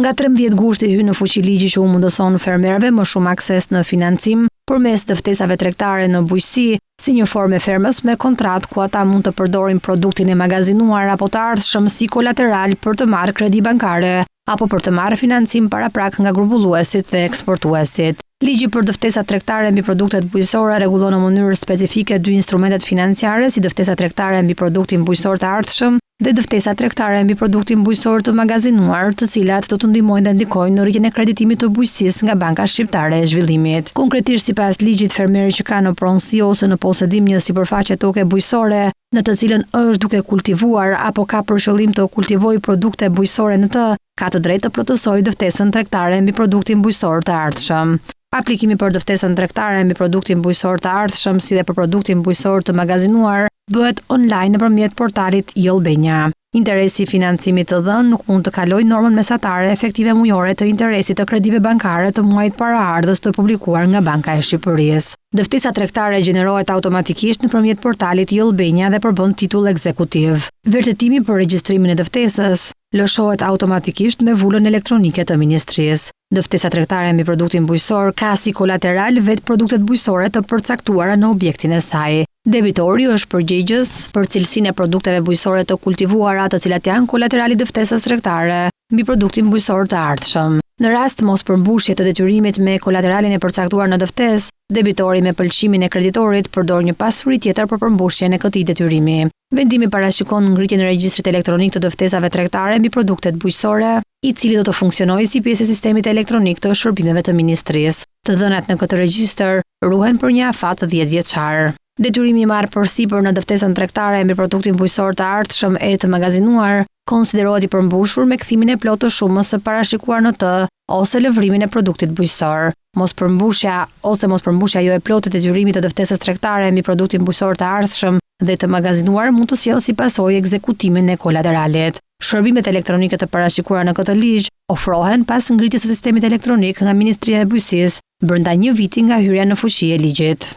Nga 13 gushti hyn në fuqi ligji që u mundëson fermerëve më shumë akses në financim përmes të ftesave tregtare në bujqësi, si një formë e fermës me kontratë ku ata mund të përdorin produktin e magazinuar apo të ardhshëm si kolateral për të marrë kredi bankare apo për të marrë financim paraprak nga grumbulluesit dhe eksportuesit. Ligji për ftesat tregtare mbi produktet bujqësore rregullon në mënyrë specifike dy instrumentet financiare si ftesa tregtare mbi produktin bujqësor të ardhshëm dhe ftesa tregtare mbi produktin bujqësor të magazinuar, të cilat do të ndihmojnë dhe ndikojnë në rritjen e kreditimit të bujqësisë nga Banka Shqiptare e Zhvillimit. Konkretisht sipas ligjit, fermeri që ka në pronësi ose në posedim një sipërfaqe toke bujqësore në të cilën është duke kultivuar apo ka për qëllim të kultivojë produkte bujqësore në të, ka të drejtë të plotësojë ftesën tregtare mbi produktin bujqësor të ardhshëm. Aplikimi për ftesën tregtare mbi produktin bujqësor të ardhshëm si dhe për produktin bujqësor të magazinuar bëhet online nëpërmjet portalit Jellbenja. Interesi i financimit të dhënë nuk mund të kalojë normën mesatare efektive mujore të interesit të kredive bankare të muajit paraardhës të publikuar nga Banka e Shqipërisë. Ftesa tregtare gjenerohet automatikisht nëpërmjet portalit Jellbenja dhe përbën titull ekzekutiv. Vërtetimi për regjistrimin e ftesës lëshohet automatikisht me vulën elektronike të ministrisë. Ftesa tregtare mbi produktin bujqësor ka si kolateral vetë produktet bujqësore të përcaktuara në objektin e saj. Debitori është përgjegjës për cilësinë e produkteve bujqësore të kultivuara, të cilat janë kolaterali të ftesës tregtare mbi produktin bujqësor të ardhshëm. Në rast mos përmbushje të detyrimit me kolateralin e përcaktuar në ftesë, debitori me pëlqimin e kreditorit përdor një pasuri tjetër për përmbushjen e këtij detyrimi. Vendimi parashikon ngritjen e regjistrit elektronik të ftesave tregtare mbi produktet bujqësore, i cili do të funksionojë si pjesë e sistemit elektronik të shërbimeve të ministrisë. Të dhënat në këtë regjistër ruhen për një afat 10 vjeçar. Detyrimi i marrë përsipër në ftesën tregtare mbi produktin bujqësor të ardhshëm e të magazinuar konsiderohet i përmbushur me kthimin e plotë të shumës së parashikuar në të ose lëvrimin e produktit bujqësor. Mos përmbushja jo e plotë të detyrimit të ftesës tregtare mbi produktin bujqësor të ardhshëm dhe të magazinuar mund të sjellë si pasojë ekzekutimin e kolateralit. Shërbimet elektronike të parashikuara në këtë ligj ofrohen pas ngritjes së sistemit elektronik nga Ministria e Bujqësisë brenda një viti nga hyrja në fuqi e ligjit.